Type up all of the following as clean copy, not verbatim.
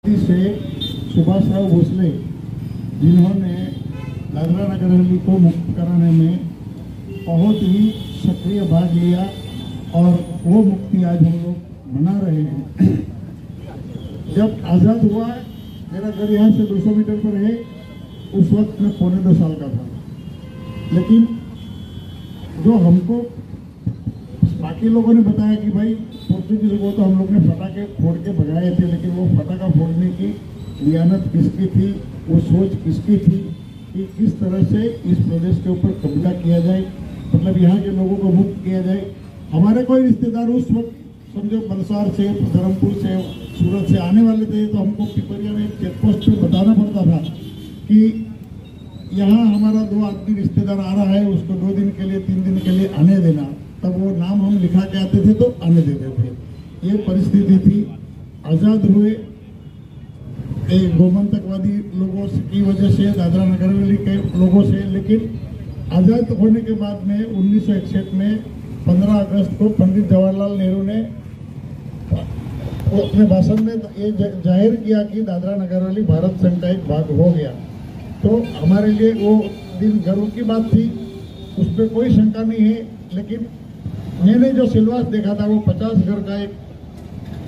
से सुभाषराव भोसले जिन्होंने दादरा नगर हवेली को मुक्त कराने में बहुत ही सक्रिय भाग लिया और वो मुक्ति आज हम लोग मना रहे हैं। जब आज़ाद हुआ, मेरा घर यहाँ से 200 मीटर पर है, उस वक्त मैं 2.25 साल का था। लेकिन जो हमको बाकी लोगों ने बताया कि भाई पोर्चुगीज को तो हम लोग ने फटाके फोड़ के भगाए थे, लेकिन वो फटाका फोड़ने की दियानत किसकी थी, वो सोच किसकी थी कि किस तरह से इस प्रदेश के ऊपर कब्जा किया जाए, मतलब यहाँ के लोगों को मुक्त किया जाए। हमारे कोई रिश्तेदार उस वक्त समझो बलसार से, धर्मपुर से, सूरत से आने वाले थे, तो हमको पिपरिया में चेकपोस्ट पे बताना पड़ता था कि यहाँ हमारा 2 आदमी रिश्तेदार आ रहा है, उसको 2 दिन के लिए 3 दिन के लिए आने देना। तब वो नाम हम लिखा के आते थे तो आने देते थे। ये परिस्थिति थी। आज़ाद हुए गोमंतकवादी लोगों की वजह से, दादरा नगर हवेली के लोगों से, लेकिन आज़ाद होने के बाद में 1961 में 15 अगस्त को पंडित जवाहरलाल नेहरू ने अपने भाषण में ये जाहिर किया कि दादरा नगर हवेली भारत संघ का एक भाग हो गया। तो हमारे लिए वो दिन गर्व की बात थी, उस पर कोई शंका नहीं है। लेकिन मैंने जो सिलवास देखा था वो 50 घर का एक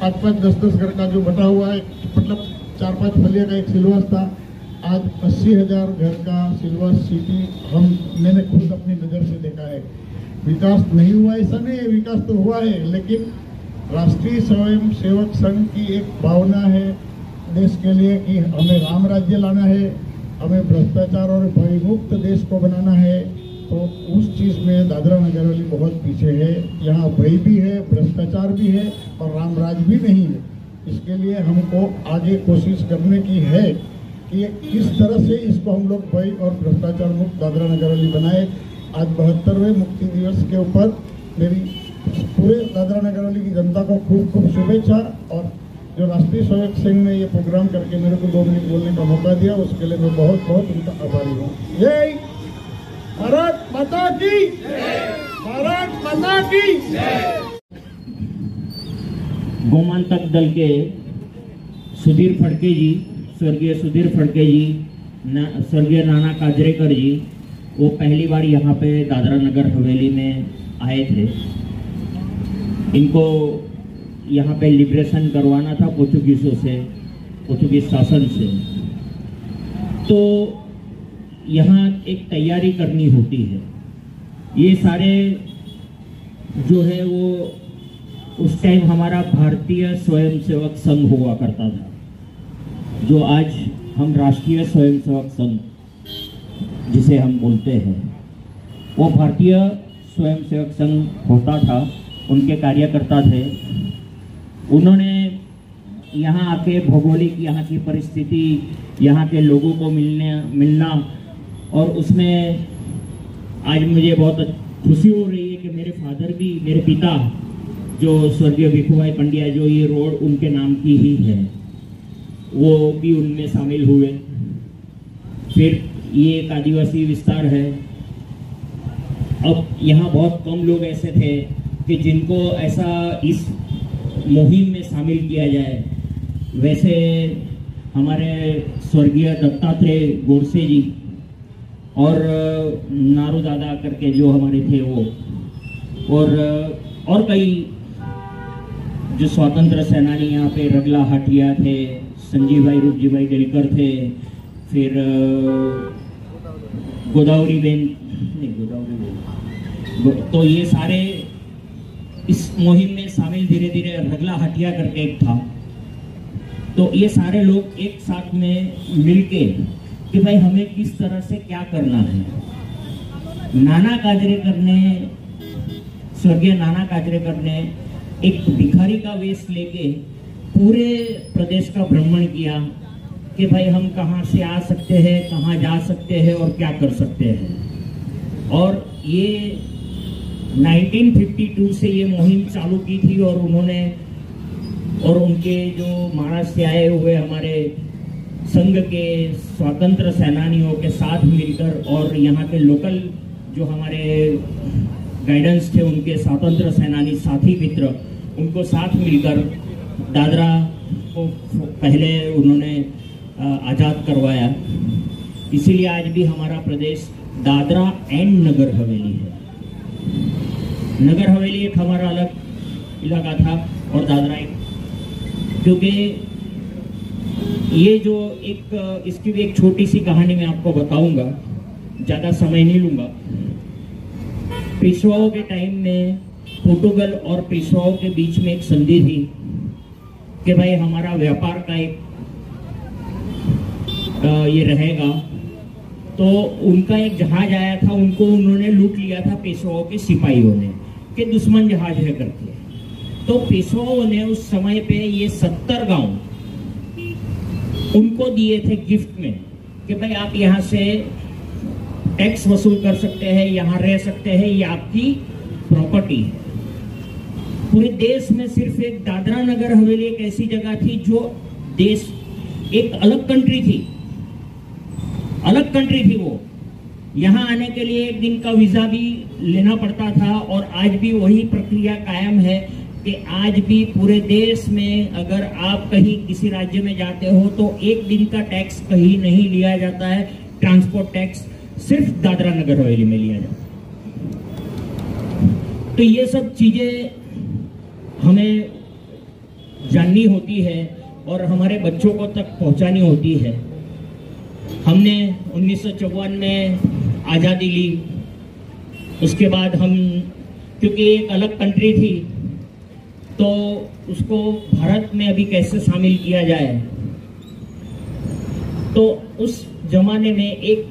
8-5, 10-10 घर का जो बटा हुआ है, मतलब 4-5 फलिया का एक सिलवास था। आज 80,000 घर का सिलवास सिटी मैंने खुद अपनी नज़र से देखा है। विकास नहीं हुआ ऐसा नहीं है, विकास तो हुआ है, लेकिन राष्ट्रीय स्वयं सेवक संघ की एक भावना है देश के लिए कि हमें राम राज्य लाना है, हमें भ्रष्टाचार और भयमुक्त देश को बनाना है। तो उस चीज़ में दादरा नगर हवेली बहुत पीछे है। यहाँ भय भी है, भ्रष्टाचार भी है और राम राज भी नहीं है। इसके लिए हमको आगे कोशिश करने की है कि किस तरह से इसको हम लोग भय और भ्रष्टाचार मुक्त दादरा नगर हवेली बनाए। आज 72वें मुक्ति दिवस के ऊपर मेरी पूरे दादरा नगर हवेली की जनता को खूब खूब शुभेच्छा। और जो राष्ट्रीय स्वयं संघ ने ये प्रोग्राम करके मेरे को 2 मिनट बोलने का मौका दिया, उसके लिए मैं बहुत बहुत उनका आभारी हूँ। जय भारत माता की, भारत माता की। गोमांतक दल के सुधीर फड़के जी, स्वर्गीय सुधीर फड़के जी, स्वर्गीय नाना काजरेकर जी, वो पहली बार यहाँ पे दादरा नगर हवेली में आए थे। इनको यहाँ पे लिबरेशन करवाना था पोर्चुगीज़ों से, पोर्चुगीज शासन से। तो यहाँ एक तैयारी करनी होती है। ये सारे जो है वो उस टाइम हमारा भारतीय स्वयंसेवक संघ हुआ करता था, जो आज हम राष्ट्रीय स्वयंसेवक संघ जिसे हम बोलते हैं, वो भारतीय स्वयंसेवक संघ होता था। उनके कार्यकर्ता थे। उन्होंने यहाँ आके भौगोलिक यहाँ की परिस्थिति, यहाँ के लोगों को मिलना और उसमें आज मुझे बहुत खुशी हो रही है कि मेरे फादर भी, मेरे पिता जो स्वर्गीय भिखुभाई पंड्या, जो ये रोड उनके नाम की ही है, वो भी उनमें शामिल हुए। फिर ये एक आदिवासी विस्तार है। अब यहाँ बहुत कम लोग ऐसे थे कि जिनको ऐसा इस मुहिम में शामिल किया जाए। वैसे हमारे स्वर्गीय दत्तात्रेय गोडसे जी और नारू दादा करके जो हमारे थे वो, और कई जो स्वतंत्र सेनानी यहाँ पे रगला हाटिया थे, संजीव भाई, रूपजी भाई डेलकर थे, फिर गोदावरी बेन, तो ये सारे इस मुहिम में शामिल धीरे धीरे रगला हटिया करके एक था। तो ये सारे लोग एक साथ में मिलके कि भाई हमें किस तरह से क्या करना है। नाना काजरेकर ने, स्वर्गीय नाना काजरेकर ने एक भिखारी का वेश लेके पूरे प्रदेश का भ्रमण किया कि भाई हम कहाँ से आ सकते हैं, कहाँ जा सकते हैं और क्या कर सकते हैं। और ये 1952 से ये मुहिम चालू की थी और उन्होंने और उनके जो महाराष्ट्र से आए हुए हमारे संघ के स्वतंत्र सेनानियों के साथ मिलकर और यहाँ के लोकल जो हमारे गाइडेंस थे, उनके स्वतंत्र सेनानी साथी मित्र, उनको साथ मिलकर दादरा को पहले उन्होंने आज़ाद करवाया, इसीलिए आज भी हमारा प्रदेश दादरा एंड नगर हवेली है। नगर हवेली एक हमारा अलग इलाका था और दादरा एक, क्योंकि ये जो एक इसकी भी एक छोटी सी कहानी मैं आपको बताऊंगा, ज़्यादा समय नहीं लूँगा। पेशवाओं के टाइम में पोर्टुगल और पेशवाओं के बीच में एक संधि थी कि भाई हमारा व्यापार का एक ये रहेगा, तो उनका एक जहाज आया था, उनको उन्होंने लूट लिया था पेशवाओं के सिपाहियों ने कि दुश्मन जहाज है करके। तो पेशवाओं ने उस समय पे ये 70 गांव उनको दिए थे गिफ्ट में कि भाई आप यहाँ से टैक्स वसूल कर सकते हैं, यहाँ रह सकते हैं, ये आपकी प्रॉपर्टी है। पूरे देश में सिर्फ एक दादरा नगर हवेली एक ऐसी जगह थी जो देश एक अलग कंट्री थी, अलग कंट्री थी। वो यहाँ आने के लिए एक दिन का वीजा भी लेना पड़ता था, और आज भी वही प्रक्रिया कायम है कि आज भी पूरे देश में अगर आप कहीं किसी राज्य में जाते हो तो एक दिन का टैक्स कहीं नहीं लिया जाता है। ट्रांसपोर्ट टैक्स सिर्फ दादरा नगर हवेली में लिया जाता है। तो ये सब चीजें हमें जाननी होती है और हमारे बच्चों को तक पहुंचानी होती है। हमने 1954 में आज़ादी ली, उसके बाद हम, क्योंकि एक अलग कंट्री थी, तो उसको भारत में अभी कैसे शामिल किया जाए, तो उस जमाने में एक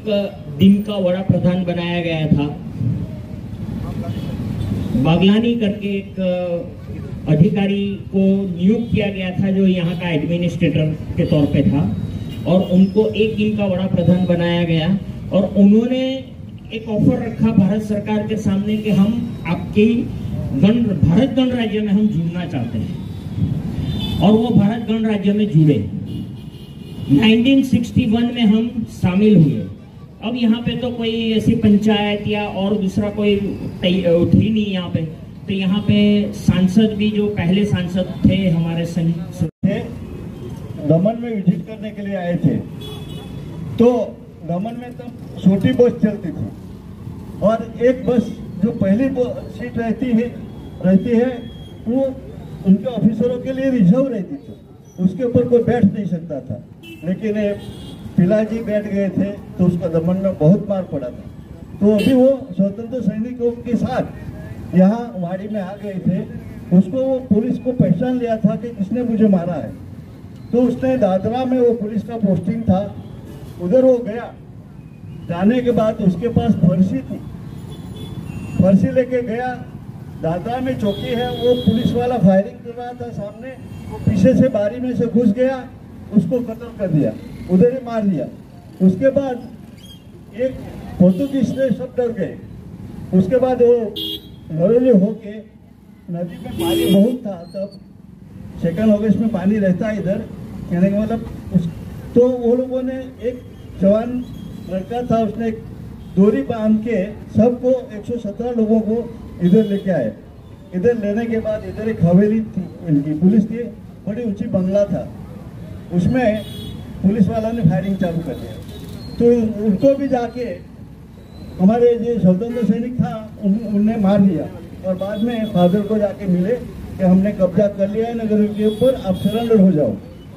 दिन का वड़ा प्रधान बनाया गया था। बागलानी करके एक अधिकारी को नियुक्त किया गया था जो यहाँ का एडमिनिस्ट्रेटर के तौर पे था, और उनको एक दिन का वड़ा प्रधान बनाया गया। और उन्होंने एक ऑफर रखा भारत सरकार के सामने कि हम आपके भारत गणराज्य में हम जुड़ना चाहते हैं, और वो भारत गणराज्य में जुड़े। 1961 में हम शामिल हुए। अब यहाँ पे तो कोई ऐसी पंचायत या और दूसरा कोई थी नहीं यहाँ पे, तो यहाँ पे सांसद भी जो पहले सांसद थे हमारे थे, दमन में विजिट करने के लिए आए थे। तो दमन में तब छोटी बस चलती थी, और एक बस जो पहली सीट रहती है वो उनके ऑफिसरों के लिए रिजर्व रहती थी, उसके ऊपर कोई बैठ नहीं सकता था। लेकिन पिलाजी बैठ गए थे तो उसका दमन में बहुत मार पड़ा था। तो अभी वो स्वतंत्र सैनिकों के साथ यहाँ वाड़ी में आ गए थे, उसको वो पुलिस को पहचान लिया था कि किसने मुझे मारा है। तो उसने दादरा में, वो पुलिस का पोस्टिंग था, उधर वो गया। जाने के बाद उसके पास फर्सी थी, फर्सी लेके गया। दादरा में चौकी है, वो पुलिस वाला फायरिंग कर रहा था सामने, वो पीछे से बारी में से घुस गया, उसको कत्ल कर दिया, उधर ही मार दिया। उसके बाद एक पोर्तुगीज से सब डर गए। उसके बाद वो घरेलू होके, नदी में पानी बहुत था तब, 2 अगस्त में पानी रहता है इधर, कहने का मतलब तो वो लोगों ने, एक जवान लड़का था, उसने एक डोरी बांध के सबको 117 लोगों को इधर लेके आए। इधर लेने के बाद इधर एक हवेली थी, इनकी पुलिस की बड़ी ऊंची बंगला था, उसमें पुलिस वाला ने फायरिंग चालू कर दिया। तो उनको भी जाके हमारे जो स्वतंत्र सैनिक था उनने मार दिया, और बाद में फादर को जाके मिले कि हमने कब्जा कर लिया है नगर के ऊपर, आप सरेंडर हो जाओ।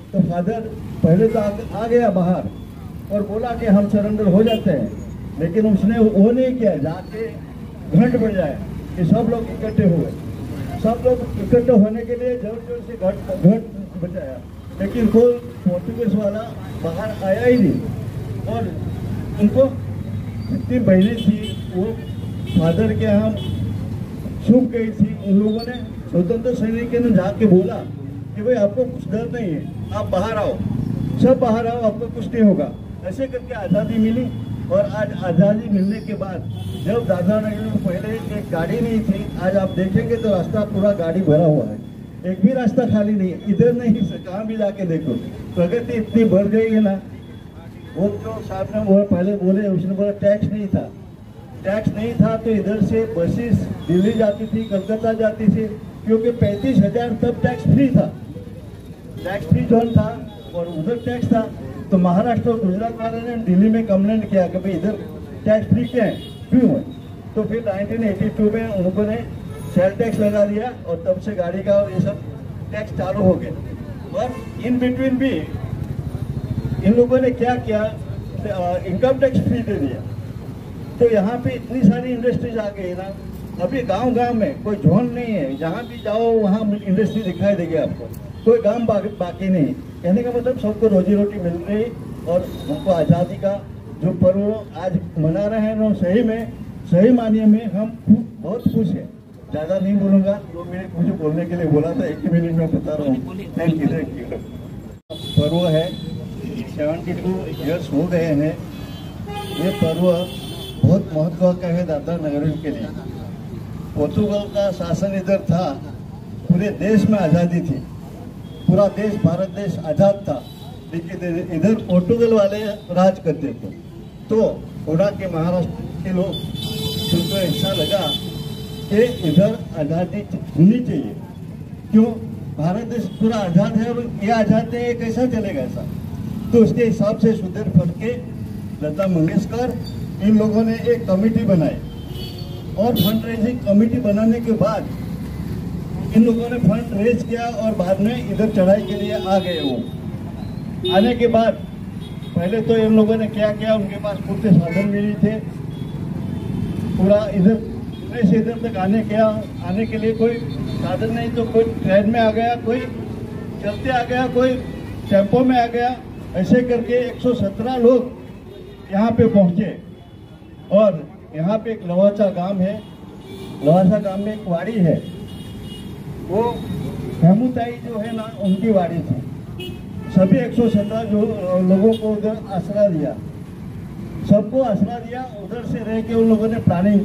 तो फादर पहले तो आ गया बाहर और बोला कि हम सरेंडर हो जाते हैं, लेकिन उसने वो नहीं किया। जाके घंट बजाया कि सब लोग इकट्ठे हुए। सब लोग इकट्ठे होने के लिए जोर जोर से घंट बजाया, लेकिन कोई पोर्तुगीज वाला बाहर आया ही नहीं। और उनको जितनी बहनें थी वो फादर के यहाँ छुप गई थी। उन लोगों ने, स्वतंत्र सैनिकों ने जाके बोला कि भाई आपको कुछ डर नहीं है, आप बाहर आओ, सब बाहर आओ, आपको कुछ नहीं होगा। ऐसे करके आज़ादी मिली। और आज आज़ादी मिलने के बाद जब दादरा नगर में पहले एक गाड़ी नहीं थी, आज आप देखेंगे तो रास्ता पूरा गाड़ी भरा हुआ है, एक भी रास्ता खाली नहीं है। इधर नहीं, कहाँ भी जाके देखो, प्रगति इतनी बढ़ गई है ना। वो जो साहब ने वो पहले बोले, उसने बोला टैक्स नहीं था, टैक्स नहीं था तो इधर से बसेस दिल्ली जाती थी, कलकत्ता जाती थी, क्योंकि 35,000 तब टैक्स फ्री था। टैक्स फ्री जोन था और उधर टैक्स था, तो महाराष्ट्र और गुजरात वाले ने दिल्ली में कंप्लेंट किया कि भाई इधर टैक्स फ्री क्यों है। तो फिर 1982 में उनको ने सेल टैक्स लगा दिया और तब से गाड़ी का और ये सब टैक्स चालू हो गए। और इन बिटवीन भी इन लोगों ने क्या किया, इनकम टैक्स फ्री दे दिया। तो यहाँ पे इतनी सारी इंडस्ट्रीज आ गई ना, अभी गांव-गांव में कोई जोन नहीं है, जहाँ भी जाओ वहाँ इंडस्ट्री दिखाई देगी आपको, कोई गांव बाकी नहीं। कहने का मतलब सबको रोजी रोटी मिल रही और हमको आज़ादी का जो पर्व आज मना रहे हैं ना, सही मानिए में हम बहुत खुश हैं। ज़्यादा नहीं बोलूँगा, जो मुझे बोलने के लिए बोला था 1 मिनट में बता रहा हूँ। Thank you. पर्व है, 72 ईयर्स हो गए हैं। ये पर्व बहुत महत्व का है दादरा नगर के लिए। पोर्तुगल का शासन इधर था, पूरे देश में आज़ादी थी, पूरा देश भारत देश आज़ाद था, लेकिन इधर पोर्तुगल वाले राज करते थे। तो उड़ा के महाराष्ट्र के लोग जिनको ऐसा लगा कि इधर आज़ादी होनी चाहिए, क्यों भारत देश पूरा आज़ाद है और ये आज़ाद है, ये कैसा चलेगा ऐसा। तो उसके हिसाब से सुधीर फड़के, लता मंगेशकर, इन लोगों ने एक कमेटी बनाई और फंड रेजिंग कमेटी बनाने के बाद इन लोगों ने फंड रेज किया और बाद में इधर चढ़ाई के लिए आ गए। वो आने के बाद पहले तो इन लोगों ने क्या किया, उनके पास पूरे साधन मिली थे, पूरा इधर से इधर तक आने के लिए कोई साधन नहीं, तो कोई ट्रेन में आ गया, कोई चलते आ गया, कोई टेम्पो में आ गया, ऐसे करके 117 लोग यहाँ पे पहुँचे। और यहाँ पे एक लवासा गांव है, लवासा गांव में एक वाड़ी है, वो हेमुताई जो है ना उनकी वाड़ी थी। सभी 117 जो लोगों को उधर आसरा दिया, सबको आसरा दिया, उधर से रह के उन लोगों ने प्लानिंग